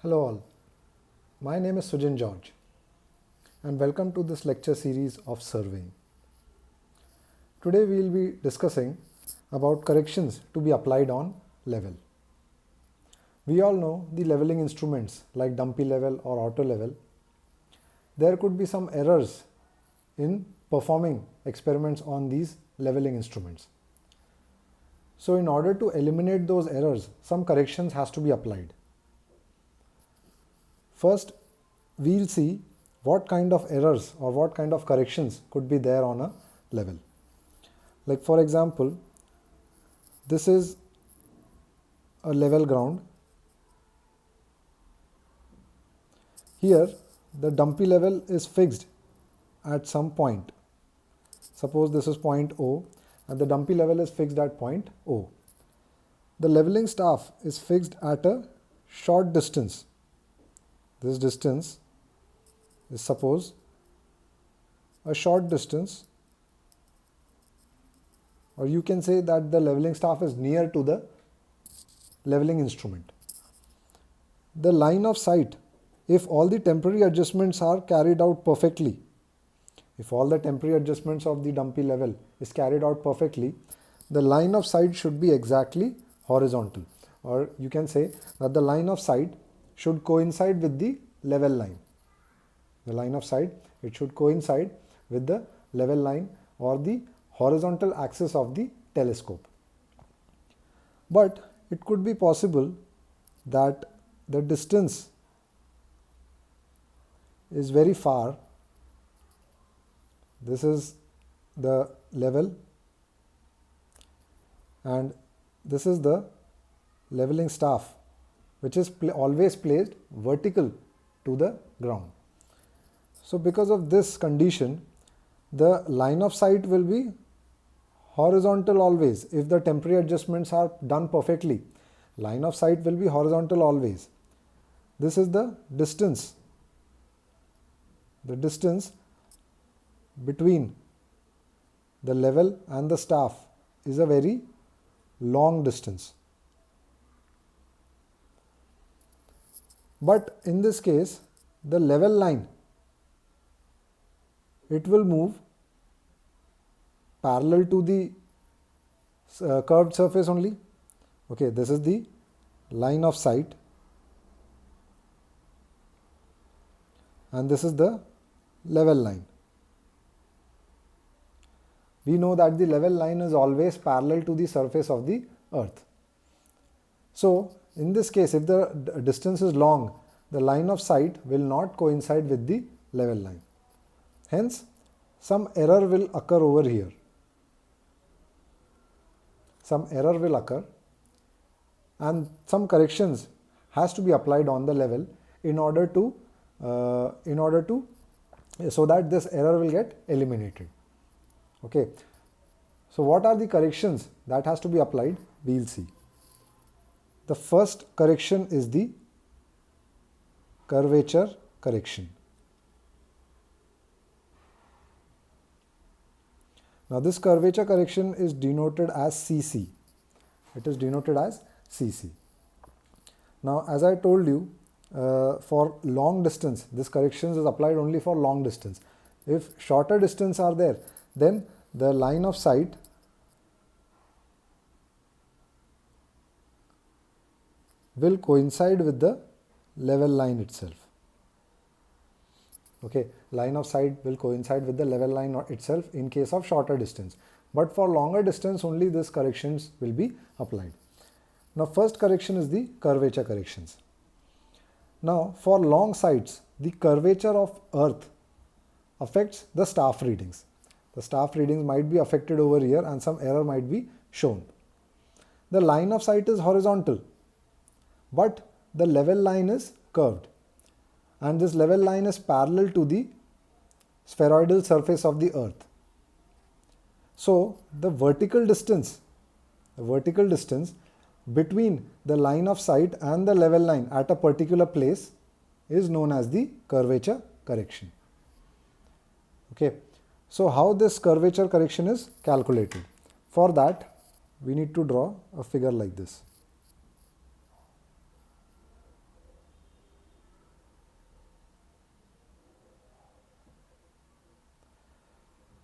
Hello all, my name is Sujin George and welcome to this lecture series of surveying. Today we will be discussing about corrections to be applied on level. We all know the leveling instruments like dumpy level or auto level. There could be some errors in performing experiments on these leveling instruments. So in order to eliminate those errors, some corrections has to be applied. First, we'll see what kind of errors or what kind of corrections could be there on a level. Like for example, this is a level ground. Here, the dumpy level is fixed at some point. Suppose this is point O and the dumpy level is fixed at point O. The leveling staff is fixed at a short distance. This distance is suppose a short distance, or you can say that the leveling staff is near to the leveling instrument. The line of sight, if all the temporary adjustments are carried out perfectly, if all the temporary adjustments of the dumpy level is carried out perfectly, the line of sight should be exactly horizontal, or you can say that the line of sight should coincide with the level line. The line of sight, it should coincide with the level line or the horizontal axis of the telescope. But it could be possible that the distance is very far. This is the level and this is the leveling staff, which is always placed vertical to the ground. So because of this condition, the line of sight will be horizontal always. If the temporary adjustments are done perfectly, line of sight will be horizontal always. This is the distance. The distance between the level and the staff is a very long distance. But in this case, the level line, it will move parallel to the curved surface only. Okay, this is the line of sight and this is the level line. We know that the level line is always parallel to the surface of the earth. So in this case, if the distance is long, the line of sight will not coincide with the level line. Hence, some error will occur over here. Some error will occur and some corrections has to be applied on the level in order to so that this error will get eliminated. Okay. So what are the corrections that has to be applied? We will see. The first correction is the curvature correction. Now this curvature correction is denoted as CC. It is denoted as CC. Now as I told you, for long distance, this correction is applied only for long distance. If shorter distance are there, then the line of sight will coincide with the level line itself. Okay, line of sight will coincide with the level line itself in case of shorter distance. But for longer distance only these corrections will be applied. Now first correction is the curvature corrections. Now for long sights, the curvature of earth affects the staff readings. The staff readings might be affected over here and some error might be shown. The line of sight is horizontal, but the level line is curved and this level line is parallel to the spheroidal surface of the earth. So the vertical distance between the line of sight and the level line at a particular place is known as the curvature correction. Okay. So how this curvature correction is calculated? For that, we need to draw a figure like this.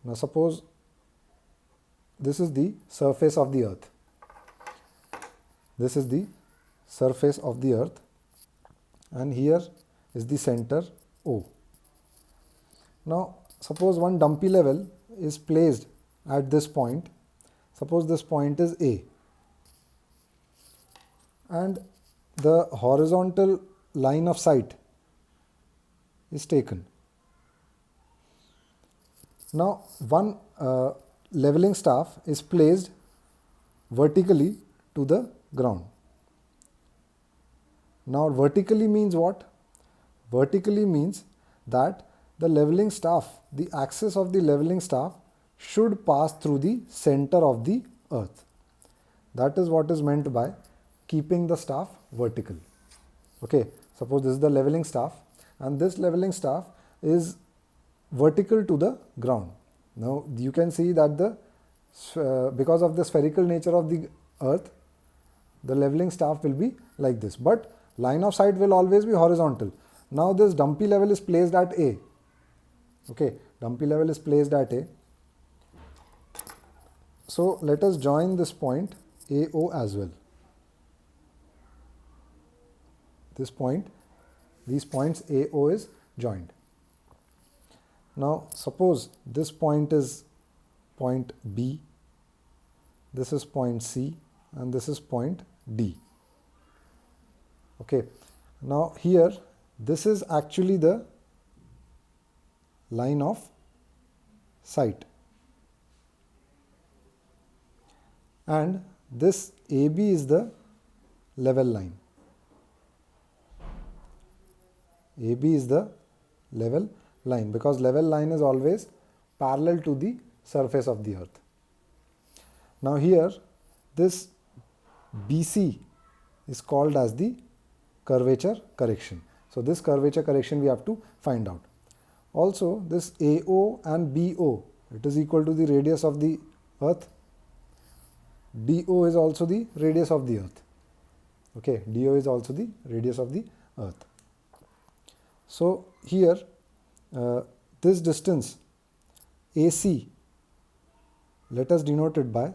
Now suppose this is the surface of the earth. This is the surface of the earth, and here is the center O. Now suppose one dumpy level is placed at this point. Suppose this point is A, and the horizontal line of sight is taken. Now one leveling staff is placed vertically to the ground. Now vertically means what? Vertically means that the leveling staff, the axis of the leveling staff should pass through the center of the earth. That is what is meant by keeping the staff vertical. Okay, suppose this is the leveling staff, and this leveling staff is vertical to the ground. Now you can see that because of the spherical nature of the earth, the leveling staff will be like this, but line of sight will always be horizontal. Now this dumpy level is placed at A. Okay, dumpy level is placed at A. So let us join this point AO as well. This point, these points AO is joined. Now suppose this point is point B, this is point C, and this is point D. Okay, now here this is actually the line of sight, and this AB is the level line. AB is the level line, because level line is always parallel to the surface of the earth. Now here this BC is called as the curvature correction. So this curvature correction we have to find out. Also this AO and BO, it is equal to the radius of the earth. DO is also the radius of the earth. Okay, DO is also the radius of the earth. So here this distance AC, let us denote it by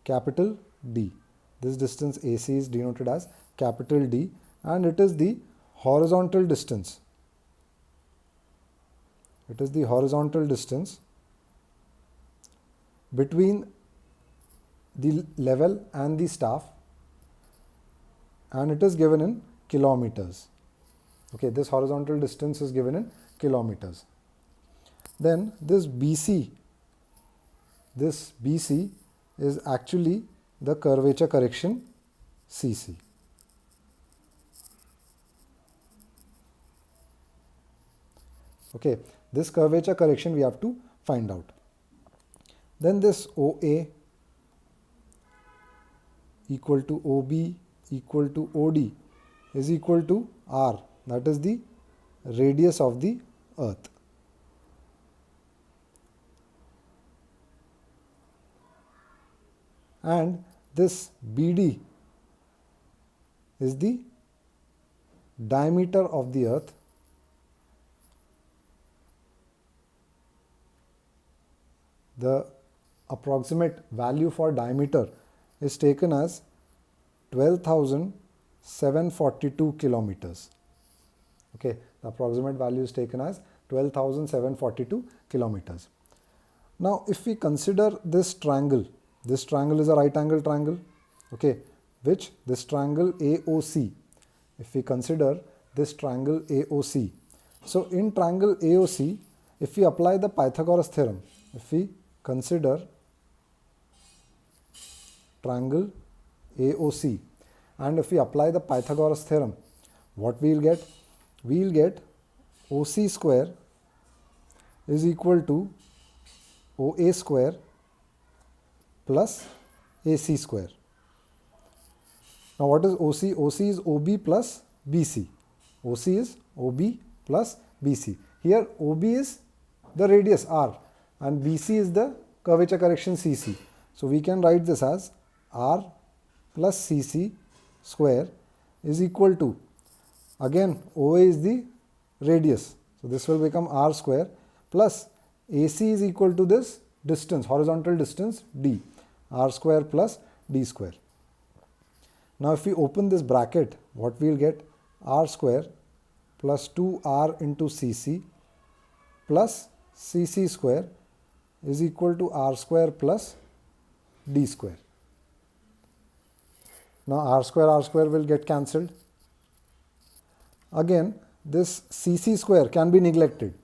capital D. This distance AC is denoted as capital D, and it is the horizontal distance. It is the horizontal distance between the level and the staff, and it is given in kilometers. Okay, this horizontal distance is given in kilometers. Then this BC is actually the curvature correction CC. Okay, this curvature correction we have to find out. Then this OA equal to OB equal to OD is equal to R, that is the radius of the earth. And this BD is the diameter of the earth. The approximate value for diameter is taken as 12,742 kilometers. Okay, the approximate value is taken as 12,742 kilometers. Now if we consider this triangle is a right angle triangle, okay, which this triangle AOC, if we consider this triangle AOC, so in triangle AOC, if we apply the Pythagoras theorem, if we consider triangle AOC, and if we apply the Pythagoras theorem, what we will get? We will get OC square is equal to OA square plus AC square. Now what is OC? OC is OB plus BC. OC is OB plus BC. Here OB is the radius R and BC is the curvature correction CC. So we can write this as R plus CC square is equal to, again OA is the radius, so this will become R square plus AC is equal to this distance, horizontal distance d, r square plus d square. Now if we open this bracket, what we will get? R square plus 2r into cc plus cc square is equal to r square plus d square. Now r square will get cancelled. Again, this cc square can be neglected.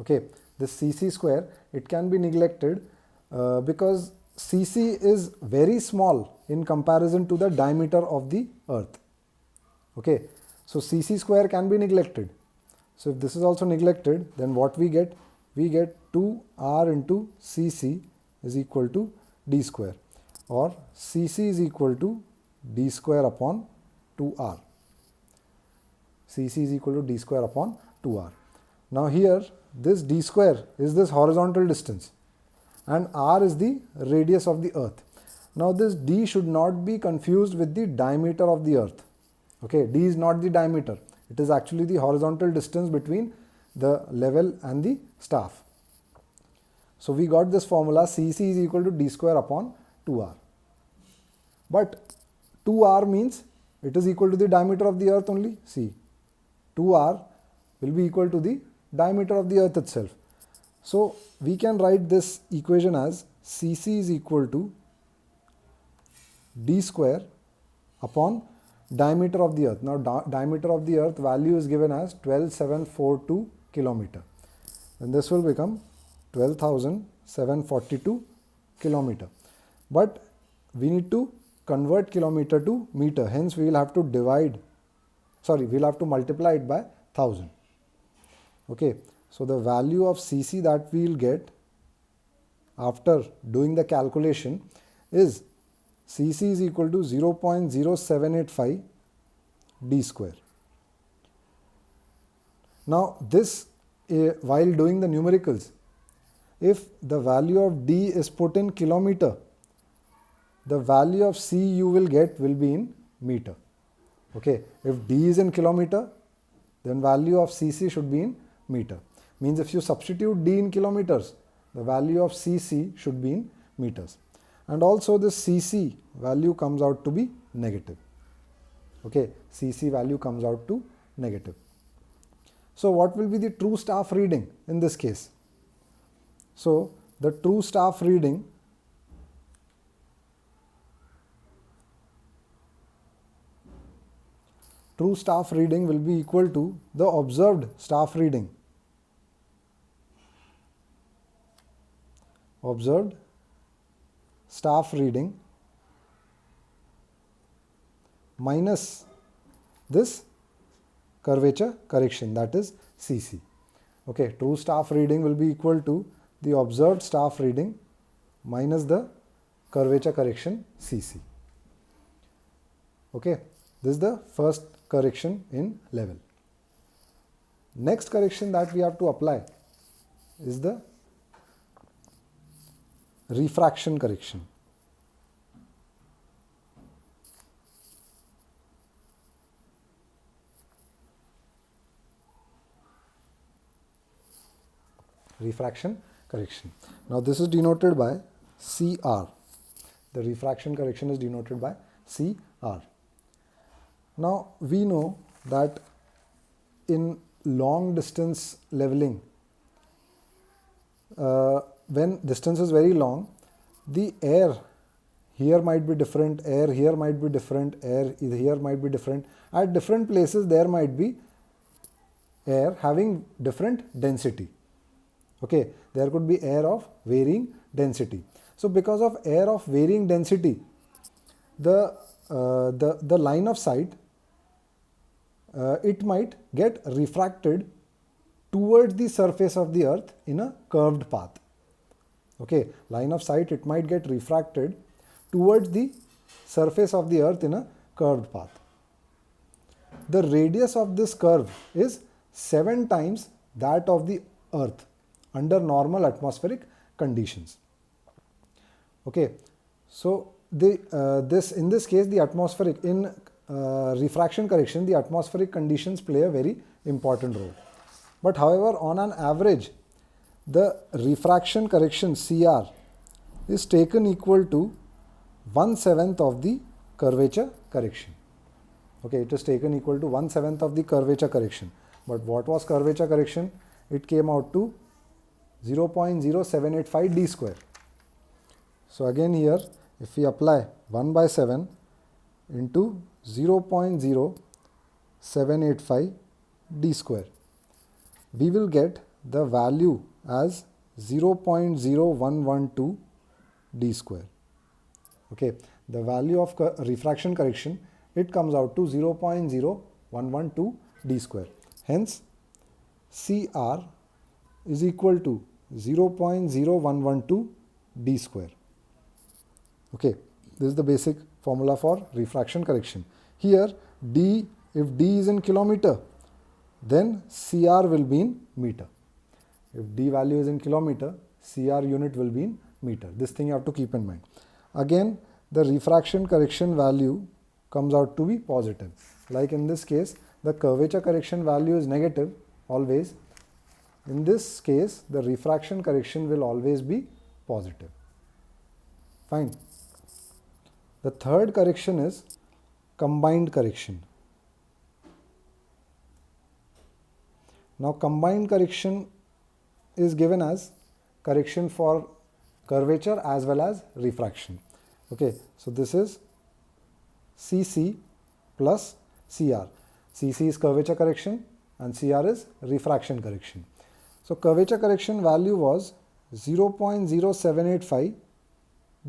Okay, this cc square, it can be neglected because cc is very small in comparison to the diameter of the earth. Okay, so cc square can be neglected. So if this is also neglected, then what we get? We get 2r into cc is equal to d square, or cc is equal to d square upon 2r. cc is equal to d square upon 2r. Now here, this d square is this horizontal distance and r is the radius of the earth. Now this d should not be confused with the diameter of the earth. Okay, d is not the diameter. It is actually the horizontal distance between the level and the staff. So we got this formula, cc is equal to d square upon 2r. But 2r means it is equal to the diameter of the earth only. See, 2r will be equal to the diameter of the earth itself. So we can write this equation as cc is equal to d square upon diameter of the earth. Now diameter of the earth value is given as 12,742 kilometer. And this will become 12,742 kilometer. But we need to convert kilometer to meter. Hence we will have to multiply it by 1000. Okay, so the value of cc that we will get after doing the calculation is cc is equal to 0.0785 d square. Now this, while doing the numericals, if the value of d is put in kilometer, the value of c you will get will be in meter. Okay, if d is in kilometer, then value of cc should be in meter. Means if you substitute d in kilometers, the value of cc should be in meters. And also this cc value comes out to be negative. Okay, cc value comes out to negative. So what will be the true staff reading in this case? So the true staff reading will be equal to the observed staff reading. Observed staff reading minus this curvature correction, that is cc. Okay, true staff reading will be equal to the observed staff reading minus the curvature correction cc. Okay, this is the first correction in level. Next correction that we have to apply is the refraction correction. Refraction correction. Now this is denoted by CR. The refraction correction is denoted by CR. Now we know that in long distance leveling, when distance is very long, the air here might be different, air here might be different, air here might be different. At different places there might be air having different density. Okay, there could be air of varying density. So because of air of varying density, the line of sight, it might get refracted towards the surface of the earth in a curved path. Okay, line of sight, it might get refracted towards the surface of the earth in a curved path. The radius of this curve is 7 times that of the earth under normal atmospheric conditions. Okay, so in this case, the atmospheric, in refraction correction, the atmospheric conditions play a very important role. But however, on an average, the refraction correction CR is taken equal to 1/7 of the curvature correction. Okay, it is taken equal to 1/7 of the curvature correction. But what was curvature correction? It came out to 0.0785 d square. So again here, if we apply 1/7 into 0.0785 d square, we will get the value as 0.0112 d square. Okay, the value of refraction correction, it comes out to 0.0112 d square. Hence, CR is equal to 0.0112 d square. Okay, this is the basic formula for refraction correction. Here, D, if D is in kilometer, then CR will be in meter. If D value is in kilometer, CR unit will be in meter. This thing you have to keep in mind. Again, the refraction correction value comes out to be positive. Like in this case, the curvature correction value is negative always. In this case, the refraction correction will always be positive. Fine. The third correction is combined correction. Now, combined correction is given as correction for curvature as well as refraction. Okay, so this is CC plus CR. CC is curvature correction and CR is refraction correction. So curvature correction value was 0.0785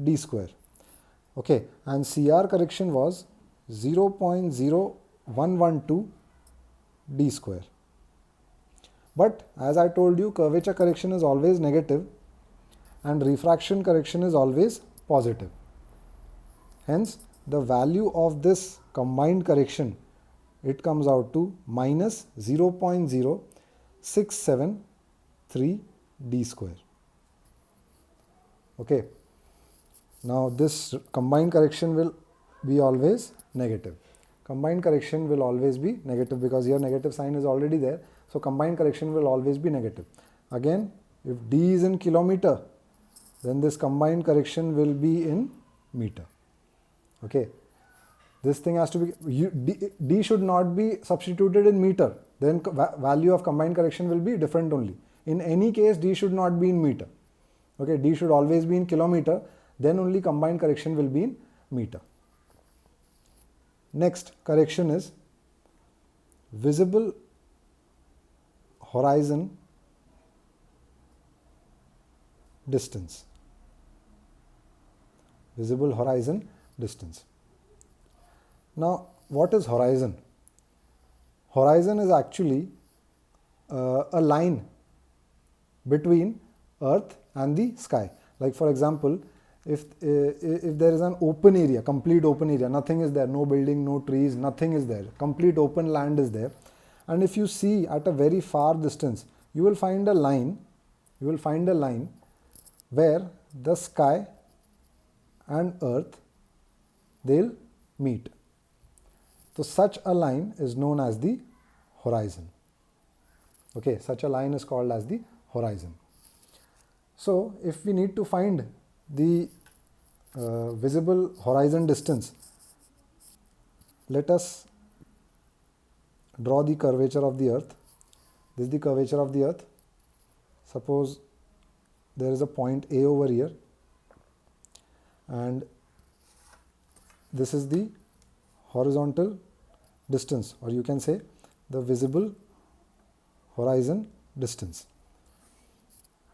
d square. Okay, and CR correction was 0.0112 d square. But as I told you, curvature correction is always negative and refraction correction is always positive. Hence, the value of this combined correction, it comes out to minus 0.0673 d square. Okay. Now, this combined correction will be always negative. Combined correction will always be negative because here negative sign is already there. So, combined correction will always be negative. Again, if D is in kilometer, then this combined correction will be in meter. Okay. This thing has to be, D should not be substituted in meter. Then value of combined correction will be different only. In any case, D should not be in meter. Okay, D should always be in kilometer. Then only combined correction will be in meter. Next correction is visible horizon distance. Visible horizon distance. Now, what is horizon? Horizon is actually a line between Earth and the sky. Like for example, if there is an open area, complete open area, nothing is there, no building, no trees, nothing is there, complete open land is there. And if you see at a very far distance, you will find a line, where the sky and Earth, they'll meet. So such a line is known as the horizon. Okay, such a line is called as the horizon. So if we need to find the visible horizon distance, let us draw the curvature of the Earth. This is the curvature of the Earth. Suppose there is a point A over here and this is the horizontal distance, or you can say the visible horizon distance.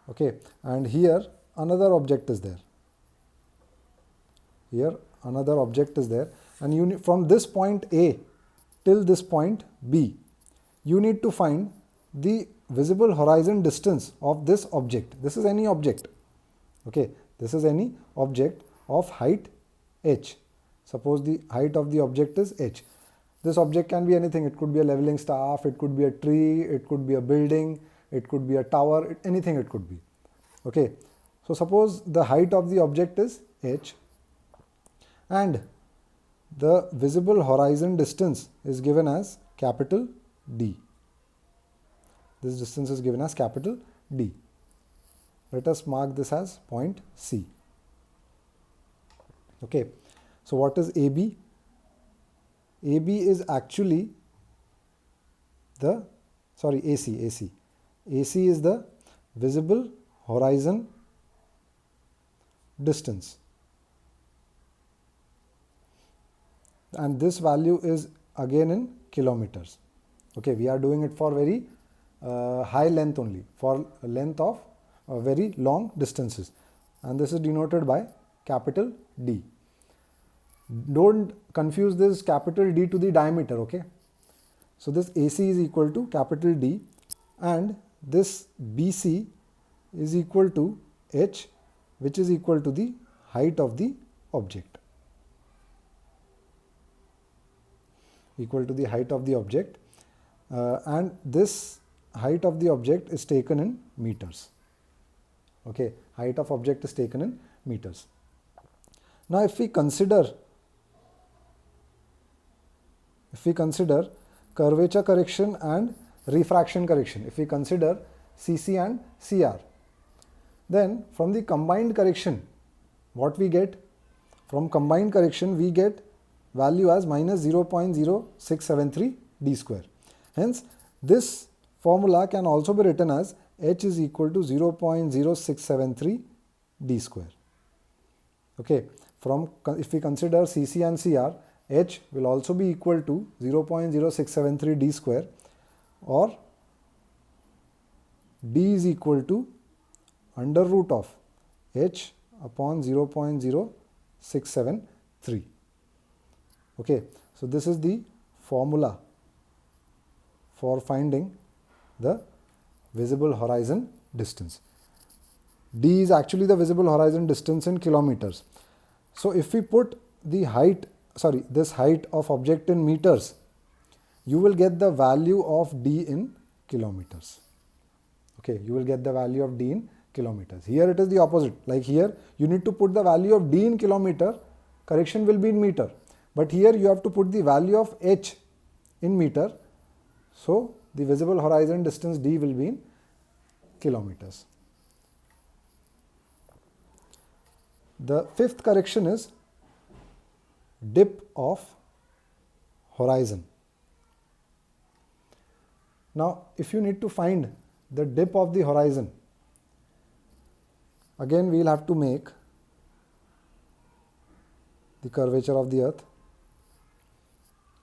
Okay, and here another object is there. Here another object is there, and from this point A till this point B, you need to find the visible horizon distance of this object. This is any object. Okay, this is any object of height h. Suppose the height of the object is h. This object can be anything. It could be a leveling staff, it could be a tree, it could be a building, it could be a tower, anything it could be. Okay, so suppose the height of the object is h and the visible horizon distance is given as capital D. This distance is given as capital D. let us mark this as point C. Okay, so what is AB? AB is actually the, AC. AC is the visible horizon distance, and this value is again in kilometers. Okay, we are doing it for very high length only, for length of very long distances, and this is denoted by capital D. Don't confuse this capital D to the diameter. Okay, so this AC is equal to capital D, and this BC is equal to H, which is equal to the height of the object. Equal to the height of the object, and this height of the object is taken in meters. Okay, height of object is taken in meters. Now if we consider curvature correction and refraction correction, if we consider CC and CR, then from the combined correction, what we get? From combined correction we get value as minus 0.0673 d square. Hence this formula can also be written as H is equal to 0.0673 d square. Okay, if we consider CC and CR, H will also be equal to 0.0673 d square, or D is equal to under root of H upon 0.0673. Okay, so this is the formula for finding the visible horizon distance. D is actually the visible horizon distance in kilometers. So if we put the this height of object in meters, you will get the value of D in kilometers. Okay, you will get the value of D in kilometers. Here it is the opposite. Like here, you need to put the value of D in kilometer, correction will be in meter. But here you have to put the value of H in meter. So the visible horizon distance D will be in kilometers. The fifth correction is dip of horizon. Now if you need to find the dip of the horizon, again we will have to make the curvature of the earth.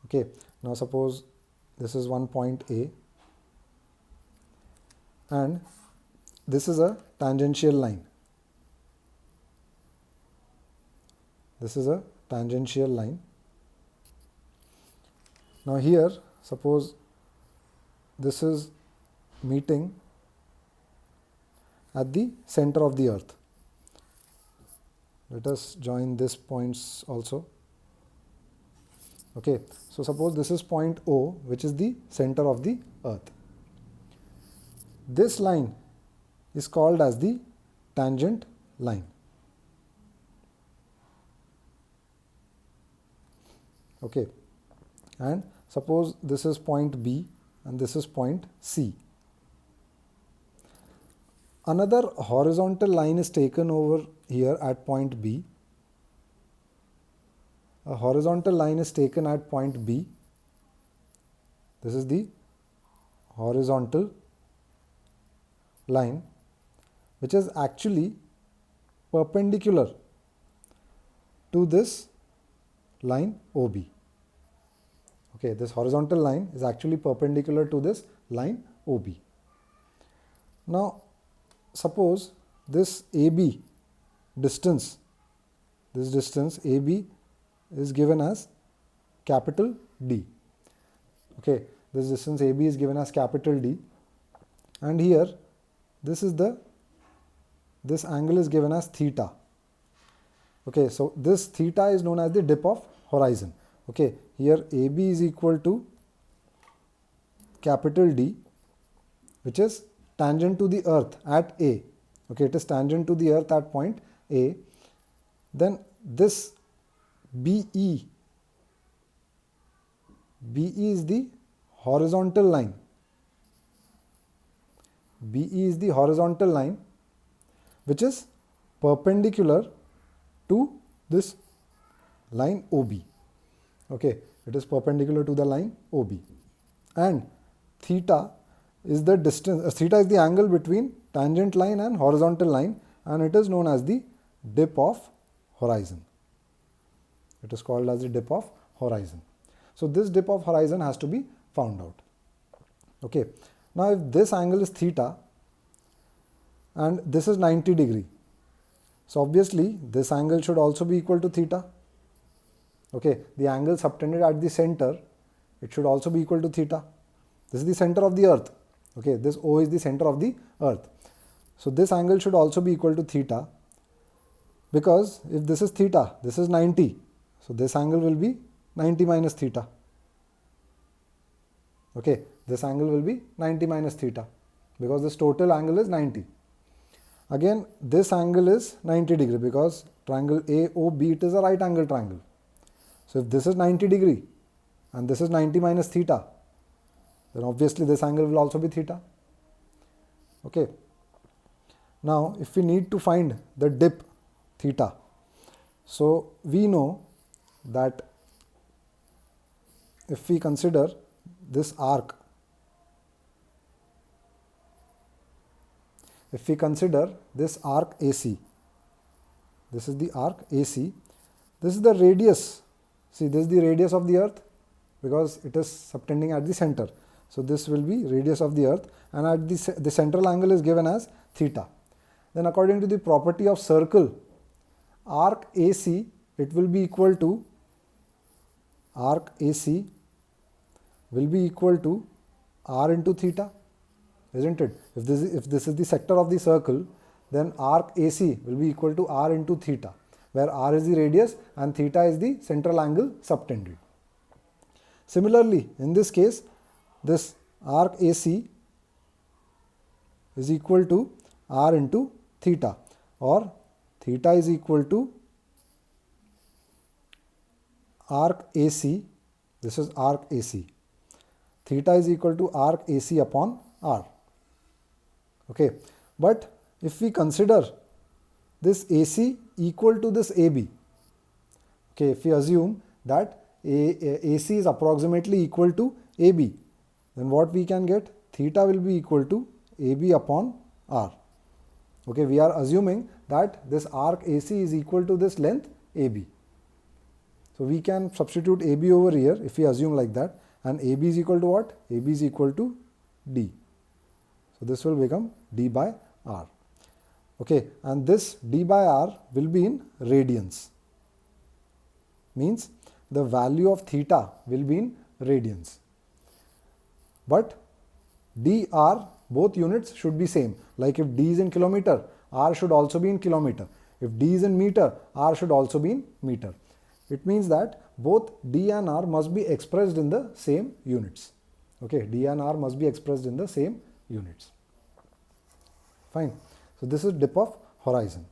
Okay, now suppose this is one point A and this is a tangential line. This is a tangential line. Now here suppose this is meeting at the center of the earth. Let us join these points also. Okay, so suppose this is point O, which is the center of the earth. This line is called as the tangent line. Okay, and suppose this is point B and this is point C. Another horizontal line is taken over here at point B. A horizontal line is taken at point B. This is the horizontal line, which is actually perpendicular to this line OB. Okay, this horizontal line is actually perpendicular to this line OB. Now suppose this AB distance, this distance AB is given as capital D. Okay, this distance AB is given as capital D, and here this angle is given as theta. Okay, so this theta is known as the dip of horizon. Okay, here AB is equal to capital D, which is tangent to the earth at A. Okay, it is tangent to the earth at point A. Then this BE is the horizontal line. BE is the horizontal line which is perpendicular to this line OB. Okay, it is perpendicular to the line OB. And theta is the distance, theta is the angle between tangent line and horizontal line, and it is known as the dip of horizon. It is called as the dip of horizon. So this dip of horizon has to be found out. Okay, now if this angle is theta and this is 90 degree, so obviously this angle should also be equal to theta. Okay, the angle subtended at the center, it should also be equal to theta. This is the center of the earth. Okay, this O is the center of the earth. So this angle should also be equal to theta, because if this is theta, this is 90. So this angle will be 90 minus theta. Okay, this angle will be 90 minus theta, because this total angle is 90. Again, this angle is 90 degree because triangle AOB, it is a right angle triangle. So if this is 90 degree and this is 90 minus theta, then obviously this angle will also be theta. Okay. Now if we need to find the dip theta, so we know that if we consider this arc, if we consider this arc AC, this is the arc AC, this is the radius. See, this is the radius of the earth because it is subtending at the center. So this will be radius of the earth, and at the central angle is given as theta. Then according to the property of circle, arc AC, it will be equal to, arc AC will be equal to r into theta, isn't it? If this is the sector of the circle, then arc AC will be equal to r into theta, where r is the radius and theta is the central angle subtended. Similarly, in this case, this arc AC is equal to r into theta, or theta is equal to arc AC, this is arc AC, theta is equal to arc AC upon r. Okay, but if we consider this AC equal to this AB, okay, if we assume that AC is approximately equal to AB, then what we can get? Theta will be equal to AB upon r. Okay, we are assuming that this arc AC is equal to this length AB. So we can substitute AB over here if we assume like that, and AB is equal to what? AB is equal to D. So this will become D by R. Okay, and this D by R will be in radians. Means the value of theta will be in radians. But dr, both units should be same. Like if D is in kilometer, R should also be in kilometer. If D is in meter, R should also be in meter. It means that both D and R must be expressed in the same units. Okay, D and R must be expressed in the same units. Fine. So this is dip of horizon.